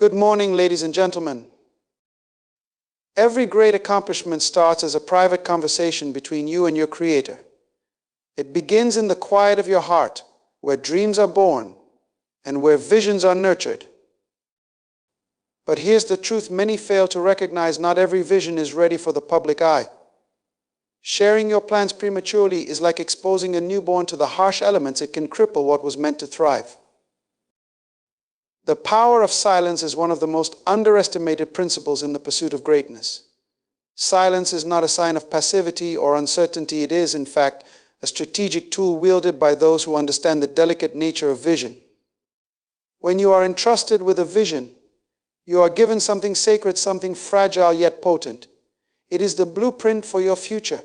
Good morning, ladies and gentlemen. Every great accomplishment starts as a private conversation between you and your Creator. It begins in the quiet of your heart, where dreams are born and where visions are nurtured. But here's the truth many fail to recognize: not every vision is ready for the public eye. Sharing your plans prematurely is like exposing a newborn to the harsh elements. It can cripple what was meant to thrive. The power of silence is one of the most underestimated principles in the pursuit of greatness. Silence is not a sign of passivity or uncertainty. It is, in fact, a strategic tool wielded by those who understand the delicate nature of vision. When you are entrusted with a vision, you are given something sacred, something fragile yet potent. It is the blueprint for your future,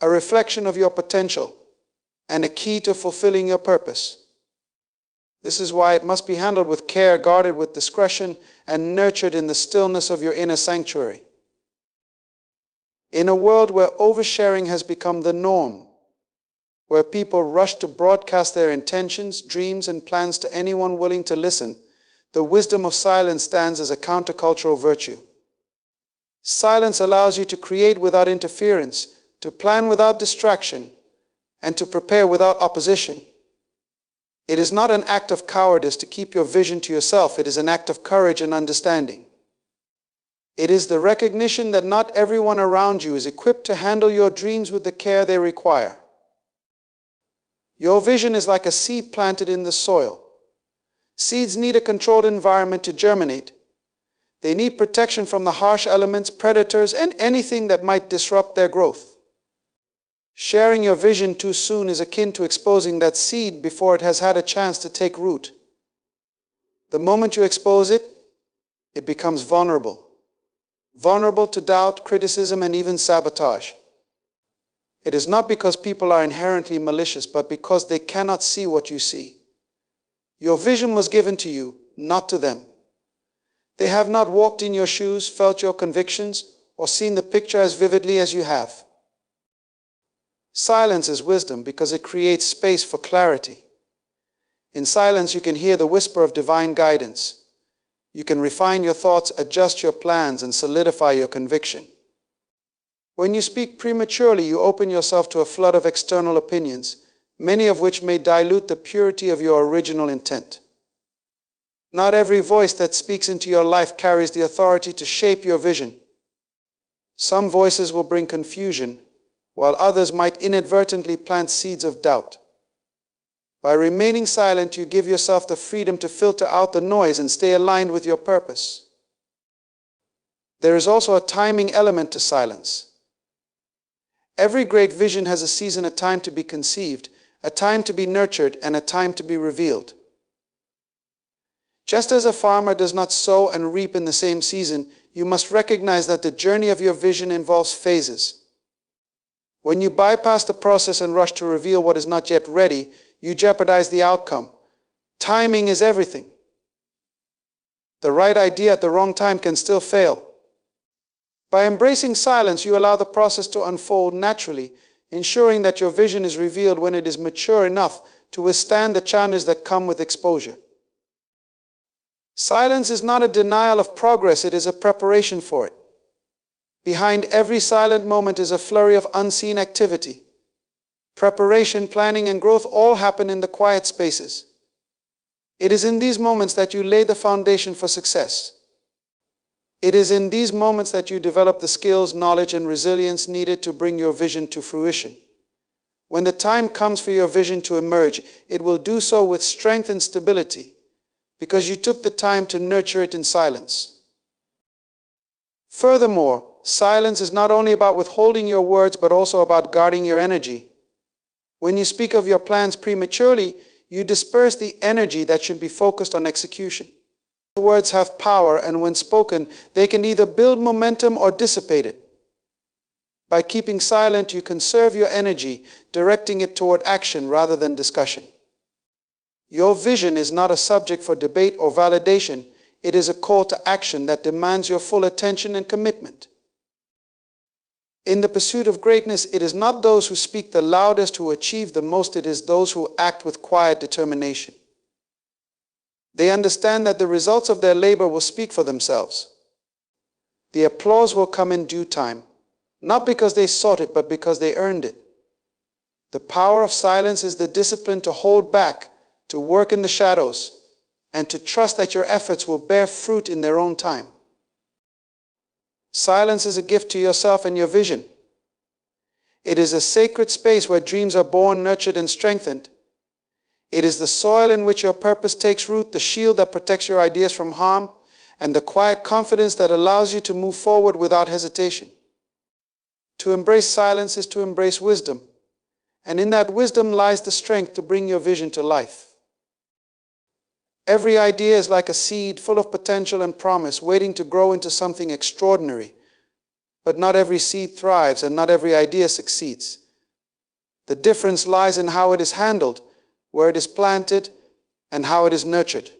a reflection of your potential, and a key to fulfilling your purpose. This is why it must be handled with care, guarded with discretion, and nurtured in the stillness of your inner sanctuary. In a world where oversharing has become the norm, where people rush to broadcast their intentions, dreams, and plans to anyone willing to listen, the wisdom of silence stands as a countercultural virtue. Silence allows you to create without interference, to plan without distraction, and to prepare without opposition. It is not an act of cowardice to keep your vision to yourself. It is an act of courage and understanding. It is the recognition that not everyone around you is equipped to handle your dreams with the care they require. Your vision is like a seed planted in the soil. Seeds need a controlled environment to germinate. They need protection from the harsh elements, predators, and anything that might disrupt their growth. Sharing your vision too soon is akin to exposing that seed before it has had a chance to take root. The moment you expose it, it becomes vulnerable. Vulnerable to doubt, criticism, and even sabotage. It is not because people are inherently malicious, but because they cannot see what you see. Your vision was given to you, not to them. They have not walked in your shoes, felt your convictions, or seen the picture as vividly as you have. Silence is wisdom because it creates space for clarity. In silence, you can hear the whisper of divine guidance. You can refine your thoughts, adjust your plans, and solidify your conviction. When you speak prematurely, you open yourself to a flood of external opinions, many of which may dilute the purity of your original intent. Not every voice that speaks into your life carries the authority to shape your vision. Some voices will bring confusion, while others might inadvertently plant seeds of doubt. By remaining silent, you give yourself the freedom to filter out the noise and stay aligned with your purpose. There is also a timing element to silence. Every great vision has a season, a time to be conceived, a time to be nurtured, and a time to be revealed. Just as a farmer does not sow and reap in the same season, you must recognize that the journey of your vision involves phases. When you bypass the process and rush to reveal what is not yet ready, you jeopardize the outcome. Timing is everything. The right idea at the wrong time can still fail. By embracing silence, you allow the process to unfold naturally, ensuring that your vision is revealed when it is mature enough to withstand the challenges that come with exposure. Silence is not a denial of progress, it is a preparation for it. Behind every silent moment is a flurry of unseen activity. Preparation, planning, and growth all happen in the quiet spaces. It is in these moments that you lay the foundation for success. It is in these moments that you develop the skills, knowledge, and resilience needed to bring your vision to fruition. When the time comes for your vision to emerge, it will do so with strength and stability, because you took the time to nurture it in silence. Furthermore, silence is not only about withholding your words, but also about guarding your energy. When you speak of your plans prematurely, you disperse the energy that should be focused on execution. Words have power, and when spoken, they can either build momentum or dissipate it. By keeping silent, you conserve your energy, directing it toward action rather than discussion. Your vision is not a subject for debate or validation. It is a call to action that demands your full attention and commitment. In the pursuit of greatness, it is not those who speak the loudest who achieve the most, it is those who act with quiet determination. They understand that the results of their labor will speak for themselves. The applause will come in due time, not because they sought it, but because they earned it. The power of silence is the discipline to hold back, to work in the shadows, and to trust that your efforts will bear fruit in their own time. Silence is a gift to yourself and your vision. It is a sacred space where dreams are born, nurtured, and strengthened. It is the soil in which your purpose takes root, the shield that protects your ideas from harm, and the quiet confidence that allows you to move forward without hesitation. To embrace silence is to embrace wisdom, and in that wisdom lies the strength to bring your vision to life. Every idea is like a seed full of potential and promise, waiting to grow into something extraordinary. But not every seed thrives, and not every idea succeeds. The difference lies in how it is handled, where it is planted, and how it is nurtured.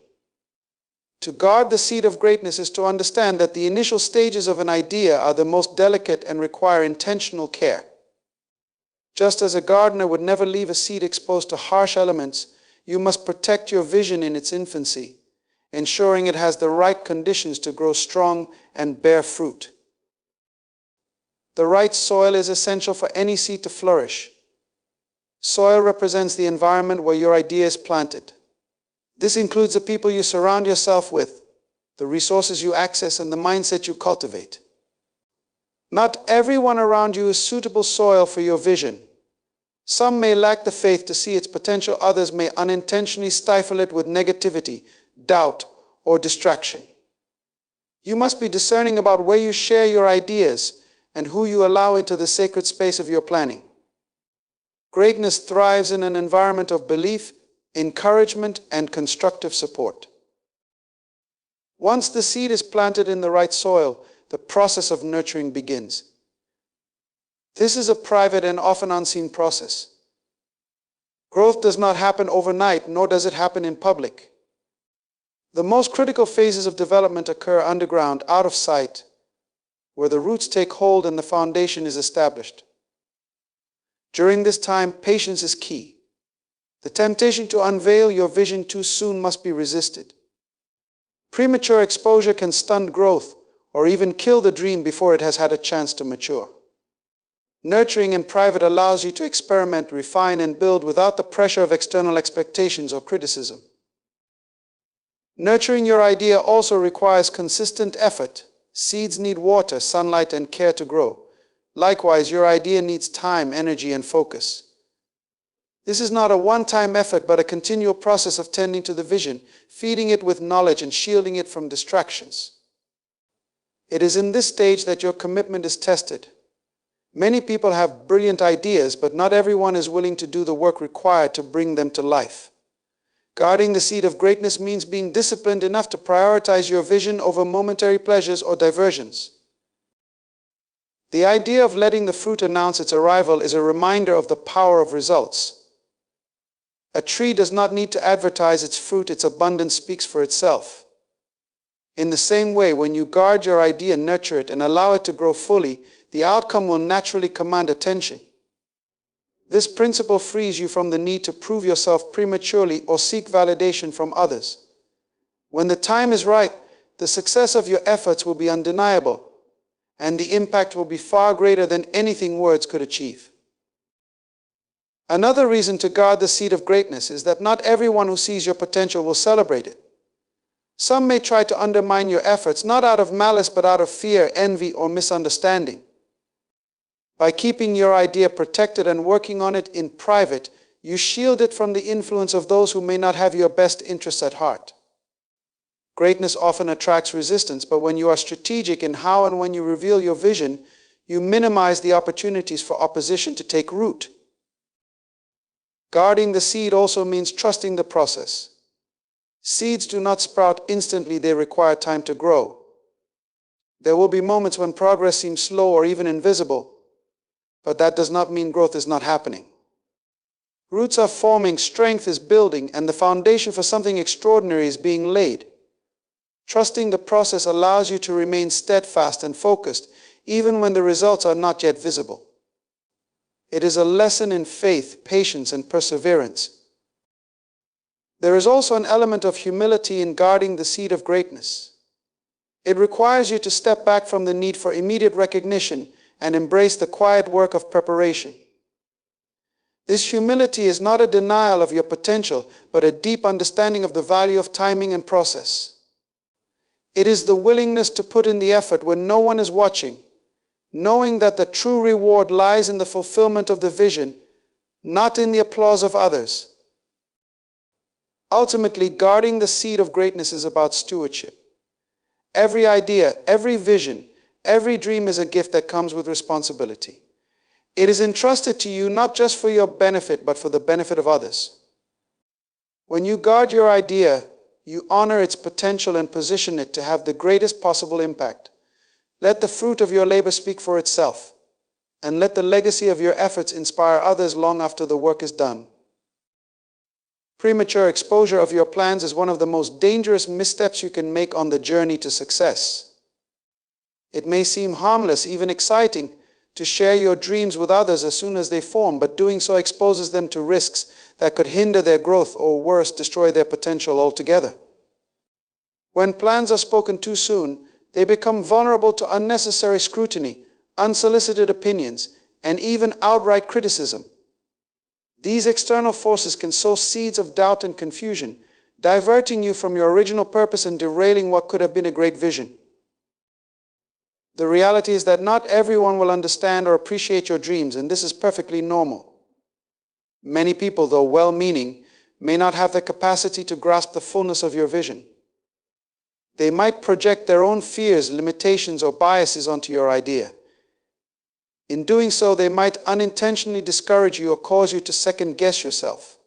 To guard the seed of greatness is to understand that the initial stages of an idea are the most delicate and require intentional care. Just as a gardener would never leave a seed exposed to harsh elements, you must protect your vision in its infancy, ensuring it has the right conditions to grow strong and bear fruit. The right soil is essential for any seed to flourish. Soil represents the environment where your idea is planted. This includes the people you surround yourself with, the resources you access, and the mindset you cultivate. Not everyone around you is suitable soil for your vision. Some may lack the faith to see its potential, others may unintentionally stifle it with negativity, doubt, or distraction. You must be discerning about where you share your ideas and who you allow into the sacred space of your planning. Greatness thrives in an environment of belief, encouragement, and constructive support. Once the seed is planted in the right soil, the process of nurturing begins. This is a private and often unseen process. Growth does not happen overnight, nor does it happen in public. The most critical phases of development occur underground, out of sight, where the roots take hold and the foundation is established. During this time, patience is key. The temptation to unveil your vision too soon must be resisted. Premature exposure can stunt growth or even kill the dream before it has had a chance to mature. Nurturing in private allows you to experiment, refine, and build without the pressure of external expectations or criticism. Nurturing your idea also requires consistent effort. Seeds need water, sunlight, and care to grow. Likewise, your idea needs time, energy, and focus. This is not a one-time effort, but a continual process of tending to the vision, feeding it with knowledge, and shielding it from distractions. It is in this stage that your commitment is tested. Many people have brilliant ideas, but not everyone is willing to do the work required to bring them to life. Guarding the seed of greatness means being disciplined enough to prioritize your vision over momentary pleasures or diversions. The idea of letting the fruit announce its arrival is a reminder of the power of results. A tree does not need to advertise its fruit, its abundance speaks for itself. In the same way, when you guard your idea, nurture it, and allow it to grow fully, the outcome will naturally command attention. This principle frees you from the need to prove yourself prematurely or seek validation from others. When the time is right, the success of your efforts will be undeniable, and the impact will be far greater than anything words could achieve. Another reason to guard the seed of greatness is that not everyone who sees your potential will celebrate it. Some may try to undermine your efforts, not out of malice, but out of fear, envy, or misunderstanding. By keeping your idea protected and working on it in private, you shield it from the influence of those who may not have your best interests at heart. Greatness often attracts resistance, but when you are strategic in how and when you reveal your vision, you minimize the opportunities for opposition to take root. Guarding the seed also means trusting the process. Seeds do not sprout instantly, they require time to grow. There will be moments when progress seems slow or even invisible, but that does not mean growth is not happening. Roots are forming, strength is building, and the foundation for something extraordinary is being laid. Trusting the process allows you to remain steadfast and focused, even when the results are not yet visible. It is a lesson in faith, patience, and perseverance. There is also an element of humility in guarding the seed of greatness. It requires you to step back from the need for immediate recognition and embrace the quiet work of preparation. This humility is not a denial of your potential, but a deep understanding of the value of timing and process. It is the willingness to put in the effort when no one is watching, knowing that the true reward lies in the fulfillment of the vision, not in the applause of others. Ultimately, guarding the seed of greatness is about stewardship. Every idea, every vision, every dream is a gift that comes with responsibility. It is entrusted to you not just for your benefit, but for the benefit of others. When you guard your idea, you honor its potential and position it to have the greatest possible impact. Let the fruit of your labor speak for itself, and let the legacy of your efforts inspire others long after the work is done. Premature exposure of your plans is one of the most dangerous missteps you can make on the journey to success. It may seem harmless, even exciting, to share your dreams with others as soon as they form, but doing so exposes them to risks that could hinder their growth or, worse, destroy their potential altogether. When plans are spoken too soon, they become vulnerable to unnecessary scrutiny, unsolicited opinions, and even outright criticism. These external forces can sow seeds of doubt and confusion, diverting you from your original purpose and derailing what could have been a great vision. The reality is that not everyone will understand or appreciate your dreams, and this is perfectly normal. Many people, though well-meaning, may not have the capacity to grasp the fullness of your vision. They might project their own fears, limitations, or biases onto your idea. In doing so, they might unintentionally discourage you or cause you to second-guess yourself.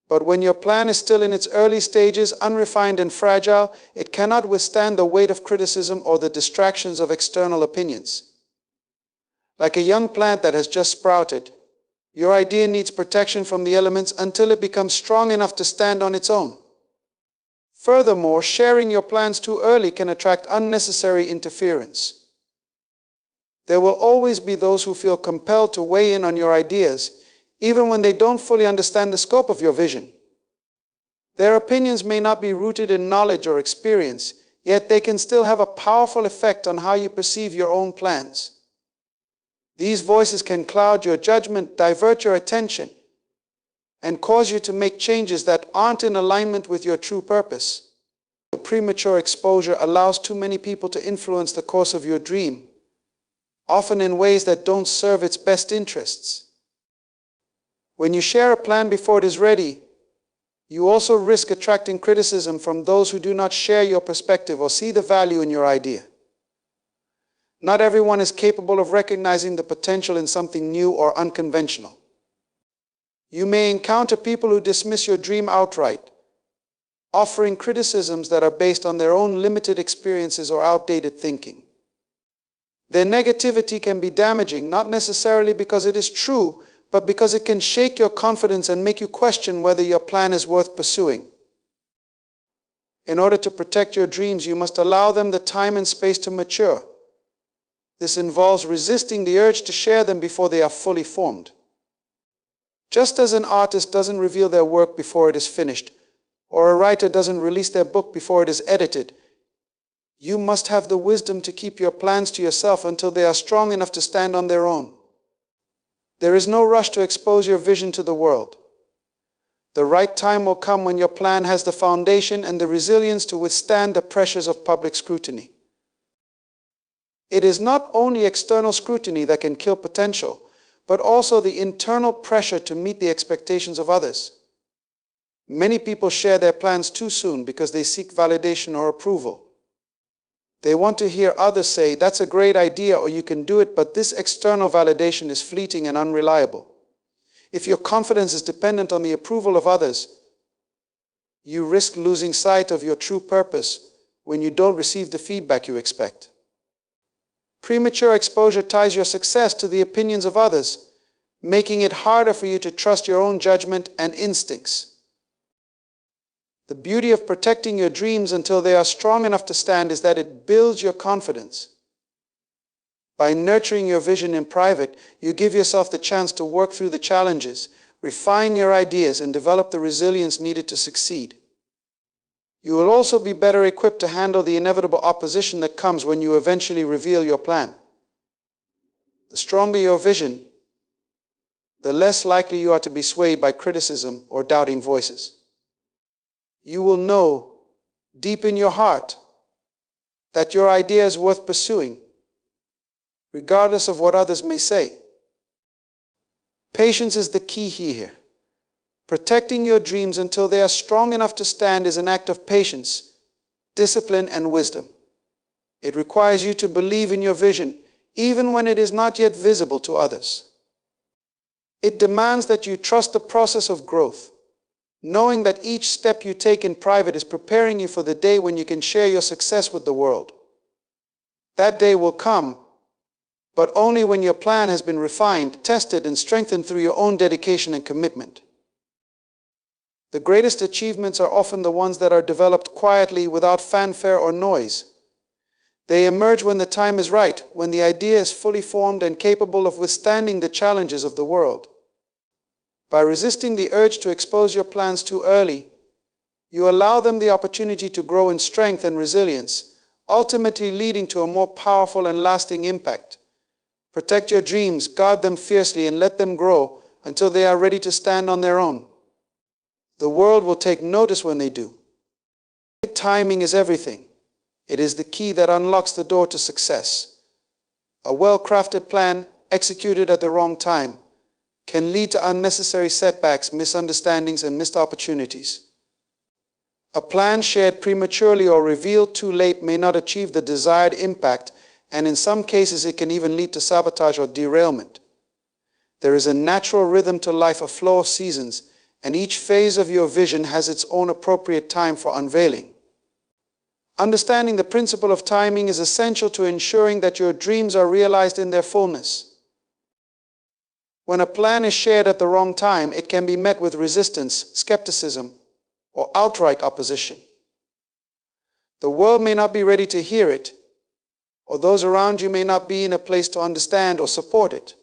But when your plan is still in its early stages, unrefined and fragile, it cannot withstand the weight of criticism or the distractions of external opinions. Like a young plant that has just sprouted, your idea needs protection from the elements until it becomes strong enough to stand on its own. Furthermore, sharing your plans too early can attract unnecessary interference. There will always be those who feel compelled to weigh in on your ideas, even when they don't fully understand the scope of your vision. Their opinions may not be rooted in knowledge or experience, yet they can still have a powerful effect on how you perceive your own plans. These voices can cloud your judgment, divert your attention, and cause you to make changes that aren't in alignment with your true purpose. Premature exposure allows too many people to influence the course of your dream, often in ways that don't serve its best interests. When you share a plan before it is ready, you also risk attracting criticism from those who do not share your perspective or see the value in your idea. Not everyone is capable of recognizing the potential in something new or unconventional. You may encounter people who dismiss your dream outright, offering criticisms that are based on their own limited experiences or outdated thinking. Their negativity can be damaging, not necessarily because it is true, but because it can shake your confidence and make you question whether your plan is worth pursuing. In order to protect your dreams, you must allow them the time and space to mature. This involves resisting the urge to share them before they are fully formed. Just as an artist doesn't reveal their work before it is finished, or a writer doesn't release their book before it is edited, you must have the wisdom to keep your plans to yourself until they are strong enough to stand on their own. There is no rush to expose your vision to the world. The right time will come when your plan has the foundation and the resilience to withstand the pressures of public scrutiny. It is not only external scrutiny that can kill potential, but also the internal pressure to meet the expectations of others. Many people share their plans too soon because they seek validation or approval. They want to hear others say, "That's a great idea," or "You can do it," but this external validation is fleeting and unreliable. If your confidence is dependent on the approval of others, you risk losing sight of your true purpose when you don't receive the feedback you expect. Premature exposure ties your success to the opinions of others, making it harder for you to trust your own judgment and instincts. The beauty of protecting your dreams until they are strong enough to stand is that it builds your confidence. By nurturing your vision in private, you give yourself the chance to work through the challenges, refine your ideas, and develop the resilience needed to succeed. You will also be better equipped to handle the inevitable opposition that comes when you eventually reveal your plan. The stronger your vision, the less likely you are to be swayed by criticism or doubting voices. You will know deep in your heart that your idea is worth pursuing, regardless of what others may say. Patience is the key here. Protecting your dreams until they are strong enough to stand is an act of patience, discipline, and wisdom. It requires you to believe in your vision, even when it is not yet visible to others. It demands that you trust the process of growth, knowing that each step you take in private is preparing you for the day when you can share your success with the world. That day will come, but only when your plan has been refined, tested, and strengthened through your own dedication and commitment. The greatest achievements are often the ones that are developed quietly, without fanfare or noise. They emerge when the time is right, when the idea is fully formed and capable of withstanding the challenges of the world. By resisting the urge to expose your plans too early, you allow them the opportunity to grow in strength and resilience, ultimately leading to a more powerful and lasting impact. Protect your dreams, guard them fiercely, and let them grow until they are ready to stand on their own. The world will take notice when they do. Timing is everything. It is the key that unlocks the door to success. A well-crafted plan, executed at the wrong time, can lead to unnecessary setbacks, misunderstandings, and missed opportunities. A plan shared prematurely or revealed too late may not achieve the desired impact, and in some cases it can even lead to sabotage or derailment. There is a natural rhythm to life, a flow of seasons, and each phase of your vision has its own appropriate time for unveiling. Understanding the principle of timing is essential to ensuring that your dreams are realized in their fullness. When a plan is shared at the wrong time, it can be met with resistance, skepticism, or outright opposition. The world may not be ready to hear it, or those around you may not be in a place to understand or support it.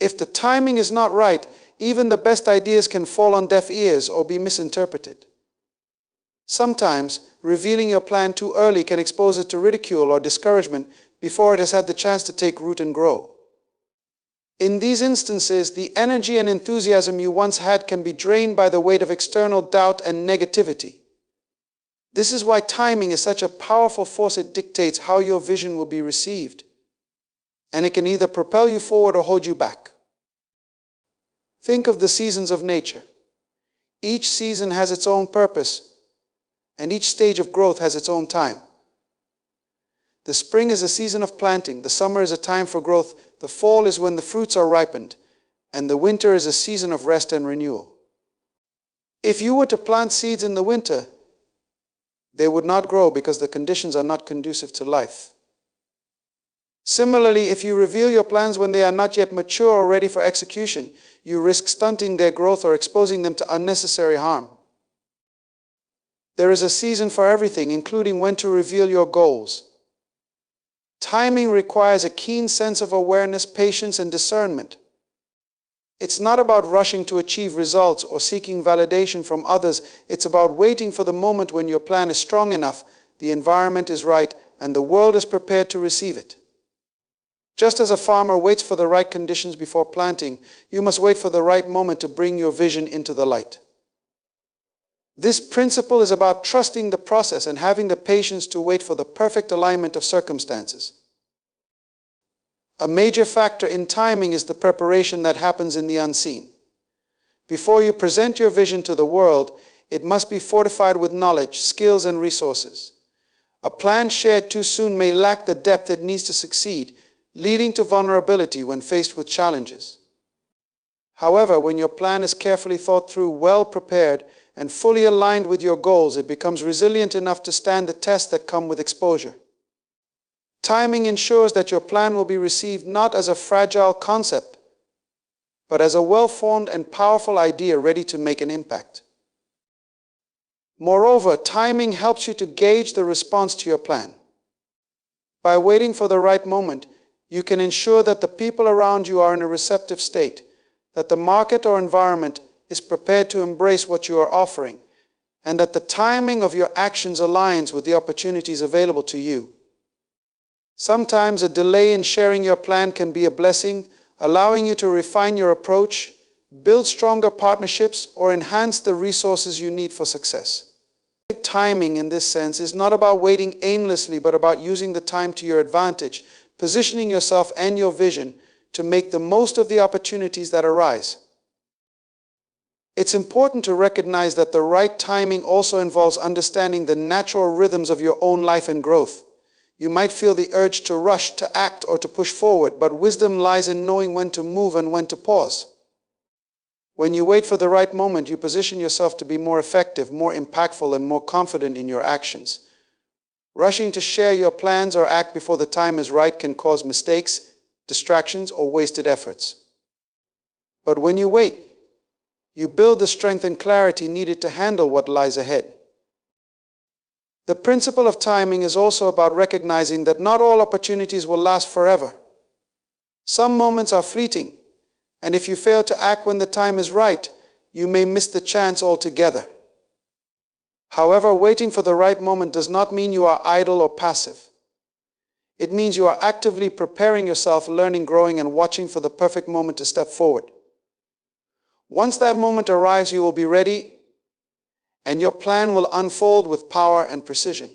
If the timing is not right, even the best ideas can fall on deaf ears or be misinterpreted. Sometimes, revealing your plan too early can expose it to ridicule or discouragement before it has had the chance to take root and grow. In these instances, the energy and enthusiasm you once had can be drained by the weight of external doubt and negativity. This is why timing is such a powerful force. It dictates how your vision will be received, and it can either propel you forward or hold you back. Think of the seasons of nature. Each season has its own purpose, and each stage of growth has its own time. The spring is a season of planting, the summer is a time for growth, the fall is when the fruits are ripened, and the winter is a season of rest and renewal. If you were to plant seeds in the winter, they would not grow because the conditions are not conducive to life. Similarly, if you reveal your plans when they are not yet mature or ready for execution, you risk stunting their growth or exposing them to unnecessary harm. There is a season for everything, including when to reveal your goals. Timing requires a keen sense of awareness, patience, and discernment. It's not about rushing to achieve results or seeking validation from others. It's about waiting for the moment when your plan is strong enough, the environment is right, and the world is prepared to receive it. Just as a farmer waits for the right conditions before planting, you must wait for the right moment to bring your vision into the light. This principle is about trusting the process and having the patience to wait for the perfect alignment of circumstances. A major factor in timing is the preparation that happens in the unseen. Before you present your vision to the world, it must be fortified with knowledge, skills, and resources. A plan shared too soon may lack the depth it needs to succeed, leading to vulnerability when faced with challenges. However, when your plan is carefully thought through, well prepared, and fully aligned with your goals, it becomes resilient enough to stand the tests that come with exposure. Timing ensures that your plan will be received not as a fragile concept, but as a well-formed and powerful idea ready to make an impact. Moreover, timing helps you to gauge the response to your plan. By waiting for the right moment, you can ensure that the people around you are in a receptive state, that the market or environment is prepared to embrace what you are offering, and that the timing of your actions aligns with the opportunities available to you. Sometimes a delay in sharing your plan can be a blessing, allowing you to refine your approach, build stronger partnerships, or enhance the resources you need for success. Timing in this sense is not about waiting aimlessly, but about using the time to your advantage, positioning yourself and your vision to make the most of the opportunities that arise. It's important to recognize that the right timing also involves understanding the natural rhythms of your own life and growth. You might feel the urge to rush, to act, or to push forward, but wisdom lies in knowing when to move and when to pause. When you wait for the right moment, you position yourself to be more effective, more impactful, and more confident in your actions. Rushing to share your plans or act before the time is right can cause mistakes, distractions, or wasted efforts. But when you wait, you build the strength and clarity needed to handle what lies ahead. The principle of timing is also about recognizing that not all opportunities will last forever. Some moments are fleeting, and if you fail to act when the time is right, you may miss the chance altogether. However, waiting for the right moment does not mean you are idle or passive. It means you are actively preparing yourself, learning, growing, and watching for the perfect moment to step forward. Once that moment arrives, you will be ready, and your plan will unfold with power and precision.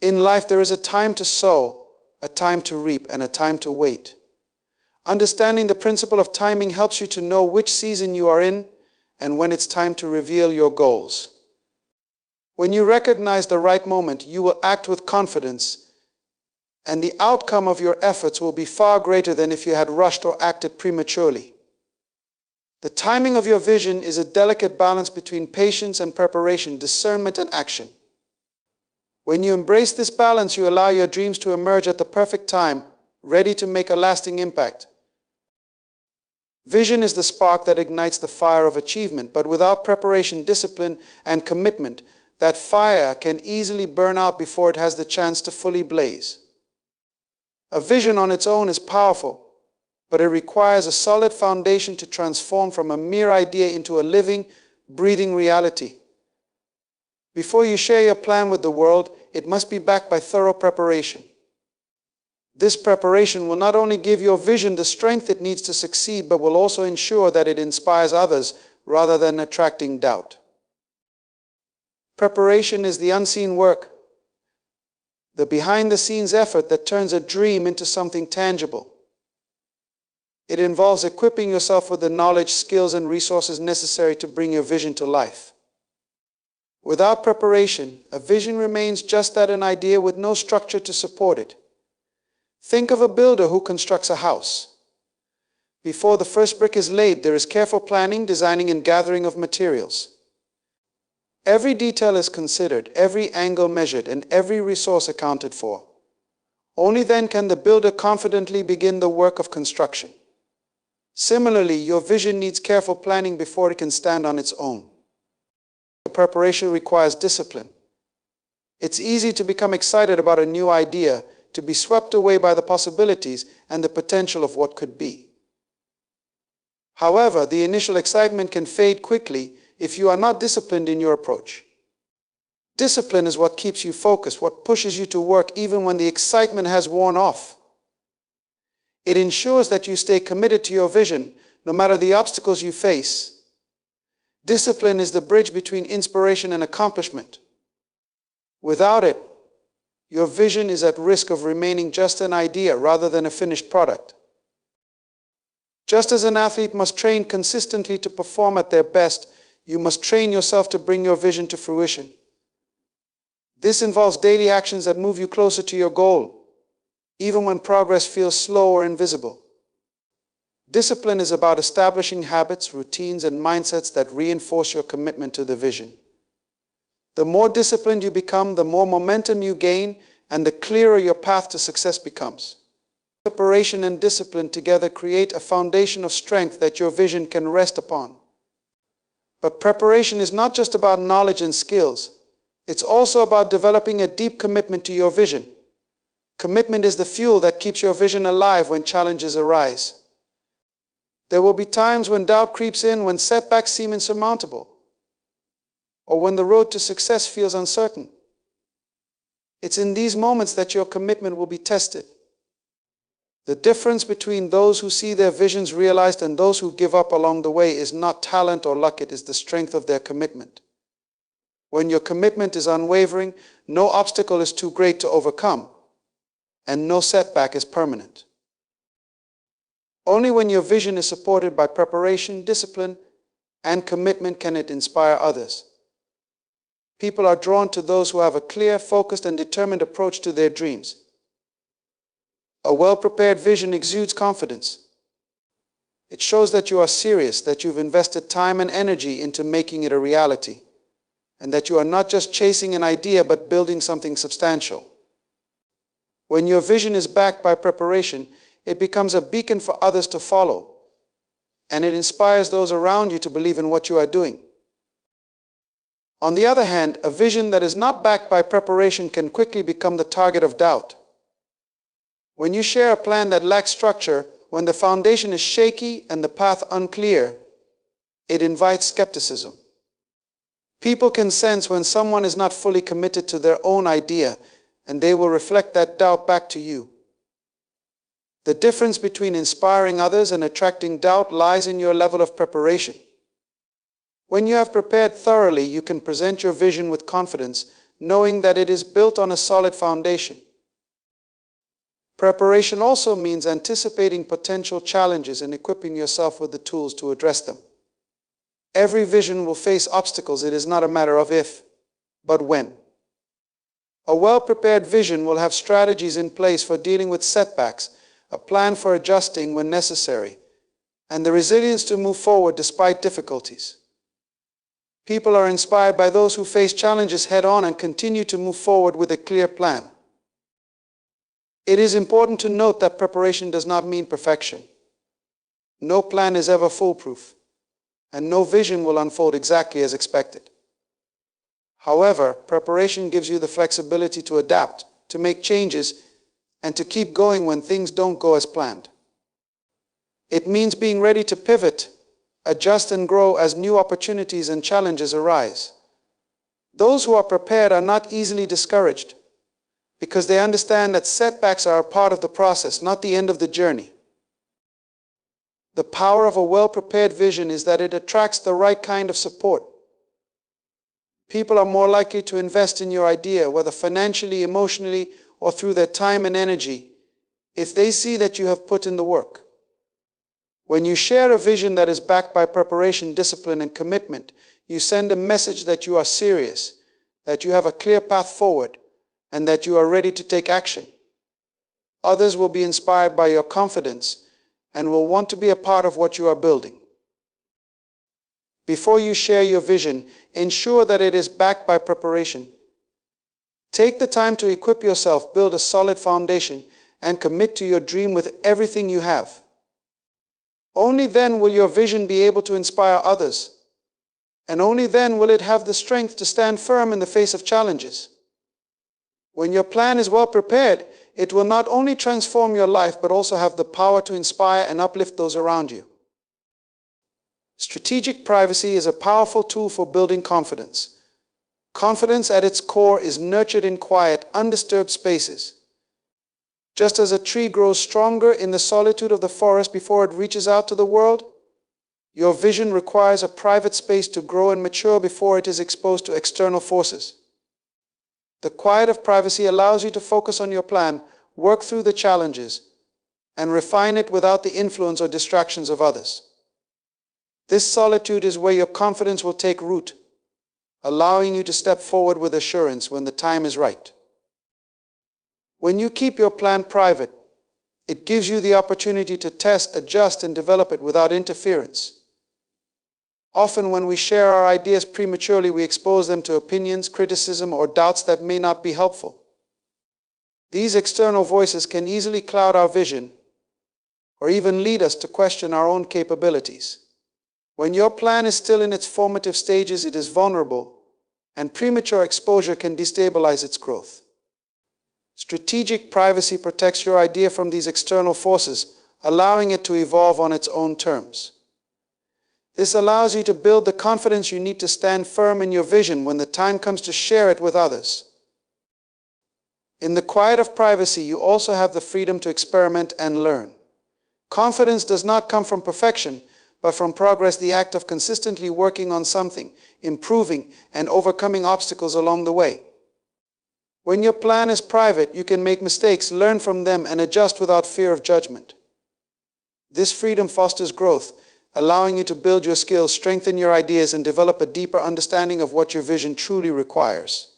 In life, there is a time to sow, a time to reap, and a time to wait. Understanding the principle of timing helps you to know which season you are in and when it's time to reveal your goals. When you recognize the right moment, you will act with confidence, and the outcome of your efforts will be far greater than if you had rushed or acted prematurely. The timing of your vision is a delicate balance between patience and preparation, discernment and action. When you embrace this balance, you allow your dreams to emerge at the perfect time, ready to make a lasting impact. Vision is the spark that ignites the fire of achievement, but without preparation, discipline, and commitment, that fire can easily burn out before it has the chance to fully blaze. A vision on its own is powerful, but it requires a solid foundation to transform from a mere idea into a living, breathing reality. Before you share your plan with the world, it must be backed by thorough preparation. This preparation will not only give your vision the strength it needs to succeed, but will also ensure that it inspires others rather than attracting doubt. Preparation is the unseen work, the behind-the-scenes effort that turns a dream into something tangible. It involves equipping yourself with the knowledge, skills, and resources necessary to bring your vision to life. Without preparation, a vision remains just that, an idea with no structure to support it. Think of a builder who constructs a house. Before the first brick is laid, there is careful planning, designing, and gathering of materials. Every detail is considered, every angle measured, and every resource accounted for. Only then can the builder confidently begin the work of construction. Similarly, your vision needs careful planning before it can stand on its own. The preparation requires discipline. It's easy to become excited about a new idea, to be swept away by the possibilities and the potential of what could be. However, the initial excitement can fade quickly if you are not disciplined in your approach. Discipline is what keeps you focused, what pushes you to work even when the excitement has worn off. It ensures that you stay committed to your vision, no matter the obstacles you face. Discipline is the bridge between inspiration and accomplishment. Without it, your vision is at risk of remaining just an idea rather than a finished product. Just as an athlete must train consistently to perform at their best, you must train yourself to bring your vision to fruition. This involves daily actions that move you closer to your goal, even when progress feels slow or invisible. Discipline is about establishing habits, routines, and mindsets that reinforce your commitment to the vision. The more disciplined you become, the more momentum you gain, and the clearer your path to success becomes. Preparation and discipline together create a foundation of strength that your vision can rest upon. But preparation is not just about knowledge and skills. It's also about developing a deep commitment to your vision. Commitment is the fuel that keeps your vision alive when challenges arise. There will be times when doubt creeps in, when setbacks seem insurmountable, or when the road to success feels uncertain. It's in these moments that your commitment will be tested. The difference between those who see their visions realized and those who give up along the way is not talent or luck, it is the strength of their commitment. When your commitment is unwavering, no obstacle is too great to overcome, and no setback is permanent. Only when your vision is supported by preparation, discipline, and commitment can it inspire others. People are drawn to those who have a clear, focused, and determined approach to their dreams. A well-prepared vision exudes confidence. It shows that you are serious, that you've invested time and energy into making it a reality, and that you are not just chasing an idea but building something substantial. When your vision is backed by preparation, it becomes a beacon for others to follow, and it inspires those around you to believe in what you are doing. On the other hand, a vision that is not backed by preparation can quickly become the target of doubt. When you share a plan that lacks structure, when the foundation is shaky and the path unclear, it invites skepticism. People can sense when someone is not fully committed to their own idea, and they will reflect that doubt back to you. The difference between inspiring others and attracting doubt lies in your level of preparation. When you have prepared thoroughly, you can present your vision with confidence, knowing that it is built on a solid foundation. Preparation also means anticipating potential challenges and equipping yourself with the tools to address them. Every vision will face obstacles. It is not a matter of if, but when. A well-prepared vision will have strategies in place for dealing with setbacks, a plan for adjusting when necessary, and the resilience to move forward despite difficulties. People are inspired by those who face challenges head-on and continue to move forward with a clear plan. It is important to note that preparation does not mean perfection. No plan is ever foolproof, and no vision will unfold exactly as expected. However, preparation gives you the flexibility to adapt, to make changes, and to keep going when things don't go as planned. It means being ready to pivot, adjust, and grow as new opportunities and challenges arise. Those who are prepared are not easily discouraged, because they understand that setbacks are a part of the process, not the end of the journey. The power of a well-prepared vision is that it attracts the right kind of support. People are more likely to invest in your idea, whether financially, emotionally, or through their time and energy, if they see that you have put in the work. When you share a vision that is backed by preparation, discipline, and commitment, you send a message that you are serious, that you have a clear path forward, and that you are ready to take action. Others will be inspired by your confidence and will want to be a part of what you are building. Before you share your vision, ensure that it is backed by preparation. Take the time to equip yourself, build a solid foundation, and commit to your dream with everything you have. Only then will your vision be able to inspire others, and only then will it have the strength to stand firm in the face of challenges. When your plan is well prepared, it will not only transform your life but also have the power to inspire and uplift those around you. Strategic privacy is a powerful tool for building confidence. Confidence at its core is nurtured in quiet, undisturbed spaces. Just as a tree grows stronger in the solitude of the forest before it reaches out to the world, your vision requires a private space to grow and mature before it is exposed to external forces. The quiet of privacy allows you to focus on your plan, work through the challenges, and refine it without the influence or distractions of others. This solitude is where your confidence will take root, allowing you to step forward with assurance when the time is right. When you keep your plan private, it gives you the opportunity to test, adjust, and develop it without interference. Often when we share our ideas prematurely, we expose them to opinions, criticism, or doubts that may not be helpful. These external voices can easily cloud our vision or even lead us to question our own capabilities. When your plan is still in its formative stages, it is vulnerable, and premature exposure can destabilize its growth. Strategic privacy protects your idea from these external forces, allowing it to evolve on its own terms. This allows you to build the confidence you need to stand firm in your vision when the time comes to share it with others. In the quiet of privacy, you also have the freedom to experiment and learn. Confidence does not come from perfection, but from progress, the act of consistently working on something, improving, and overcoming obstacles along the way. When your plan is private, you can make mistakes, learn from them, and adjust without fear of judgment. This freedom fosters growth, allowing you to build your skills, strengthen your ideas, and develop a deeper understanding of what your vision truly requires.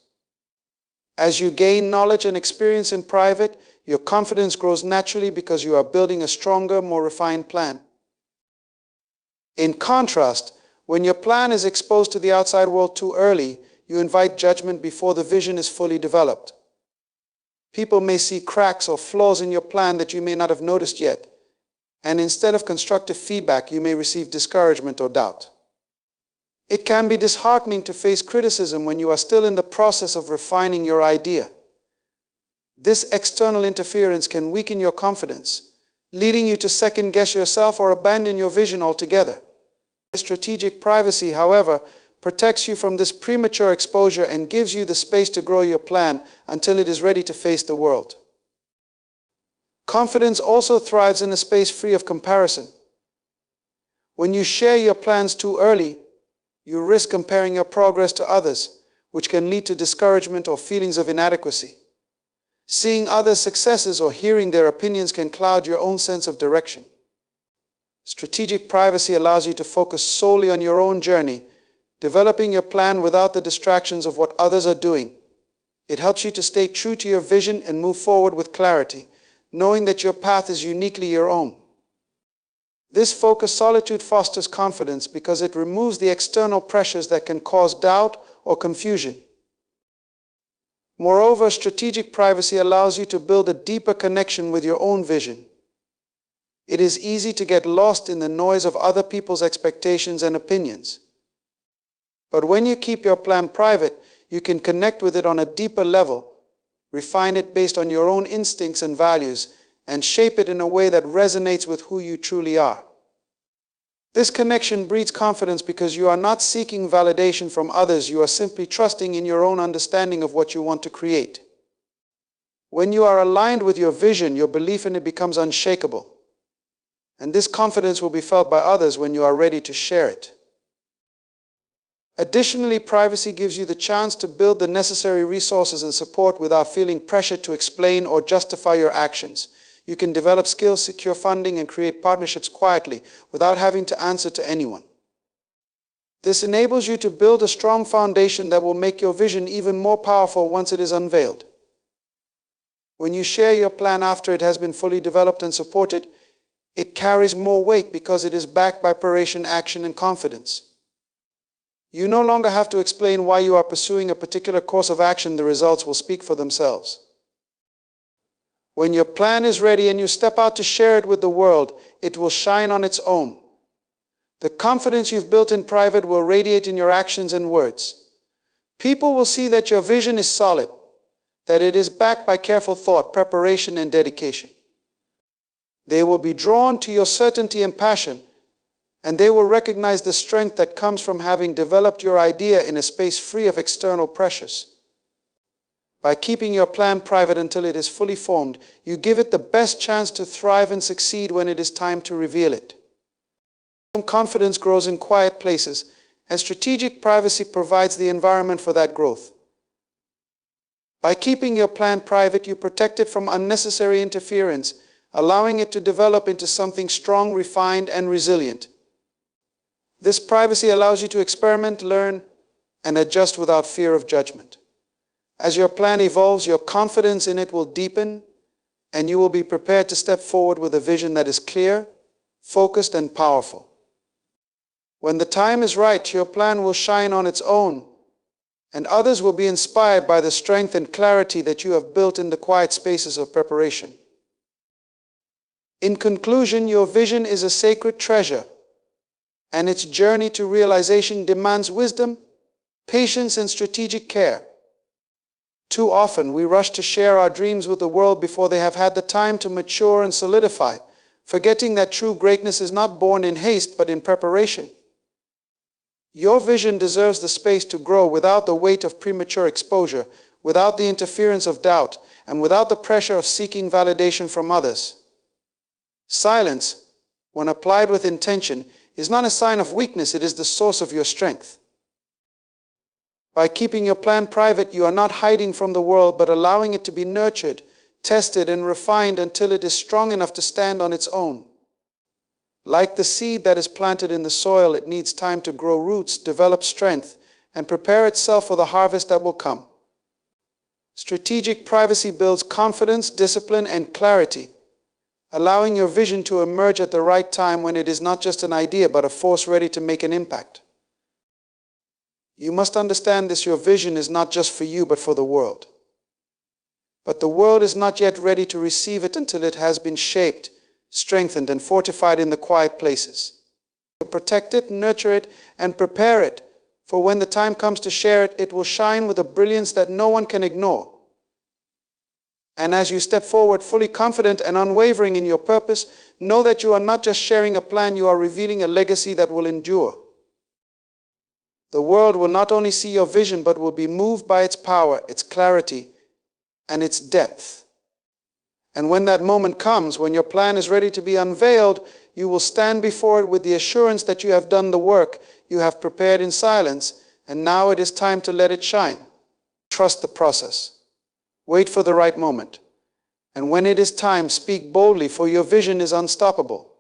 As you gain knowledge and experience in private, your confidence grows naturally because you are building a stronger, more refined plan. In contrast, when your plan is exposed to the outside world too early, you invite judgment before the vision is fully developed. People may see cracks or flaws in your plan that you may not have noticed yet, and instead of constructive feedback, you may receive discouragement or doubt. It can be disheartening to face criticism when you are still in the process of refining your idea. This external interference can weaken your confidence, leading you to second-guess yourself or abandon your vision altogether. Strategic privacy, however, protects you from this premature exposure and gives you the space to grow your plan until it is ready to face the world. Confidence also thrives in a space free of comparison. When you share your plans too early, you risk comparing your progress to others, which can lead to discouragement or feelings of inadequacy. Seeing others' successes or hearing their opinions can cloud your own sense of direction. Strategic privacy allows you to focus solely on your own journey, developing your plan without the distractions of what others are doing. It helps you to stay true to your vision and move forward with clarity, knowing that your path is uniquely your own. This focused solitude fosters confidence because it removes the external pressures that can cause doubt or confusion. Moreover, strategic privacy allows you to build a deeper connection with your own vision. It is easy to get lost in the noise of other people's expectations and opinions. But when you keep your plan private, you can connect with it on a deeper level, refine it based on your own instincts and values, and shape it in a way that resonates with who you truly are. This connection breeds confidence because you are not seeking validation from others, you are simply trusting in your own understanding of what you want to create. When you are aligned with your vision, your belief in it becomes unshakable. And this confidence will be felt by others when you are ready to share it. Additionally, privacy gives you the chance to build the necessary resources and support without feeling pressured to explain or justify your actions. You can develop skills, secure funding, and create partnerships quietly without having to answer to anyone. This enables you to build a strong foundation that will make your vision even more powerful once it is unveiled. When you share your plan after it has been fully developed and supported, it carries more weight because it is backed by preparation, action, and confidence. You no longer have to explain why you are pursuing a particular course of action. The results will speak for themselves. When your plan is ready and you step out to share it with the world, it will shine on its own. The confidence you've built in private will radiate in your actions and words. People will see that your vision is solid, that it is backed by careful thought, preparation, and dedication. They will be drawn to your certainty and passion, and they will recognize the strength that comes from having developed your idea in a space free of external pressures. By keeping your plan private until it is fully formed, you give it the best chance to thrive and succeed when it is time to reveal it. Confidence grows in quiet places, and strategic privacy provides the environment for that growth. By keeping your plan private, you protect it from unnecessary interference, allowing it to develop into something strong, refined, and resilient. This privacy allows you to experiment, learn, and adjust without fear of judgment. As your plan evolves, your confidence in it will deepen, and you will be prepared to step forward with a vision that is clear, focused, and powerful. When the time is right, your plan will shine on its own, and others will be inspired by the strength and clarity that you have built in the quiet spaces of preparation. In conclusion, your vision is a sacred treasure, and its journey to realization demands wisdom, patience, and strategic care. Too often, we rush to share our dreams with the world before they have had the time to mature and solidify, forgetting that true greatness is not born in haste but in preparation. Your vision deserves the space to grow without the weight of premature exposure, without the interference of doubt, and without the pressure of seeking validation from others. Silence, when applied with intention, is not a sign of weakness, it is the source of your strength. By keeping your plan private, you are not hiding from the world, but allowing it to be nurtured, tested, and refined until it is strong enough to stand on its own. Like the seed that is planted in the soil, it needs time to grow roots, develop strength, and prepare itself for the harvest that will come. Strategic privacy builds confidence, discipline, and clarity, allowing your vision to emerge at the right time when it is not just an idea but a force ready to make an impact. You must understand this: your vision is not just for you but for the world. But the world is not yet ready to receive it until it has been shaped, strengthened, and fortified in the quiet places. Protect it, nurture it, and prepare it, for when the time comes to share it, it will shine with a brilliance that no one can ignore. And as you step forward fully confident and unwavering in your purpose, know that you are not just sharing a plan, you are revealing a legacy that will endure. The world will not only see your vision, but will be moved by its power, its clarity, and its depth. And when that moment comes, when your plan is ready to be unveiled, you will stand before it with the assurance that you have done the work you have prepared in silence, and now it is time to let it shine. Trust the process. Wait for the right moment. And when it is time, speak boldly, for your vision is unstoppable.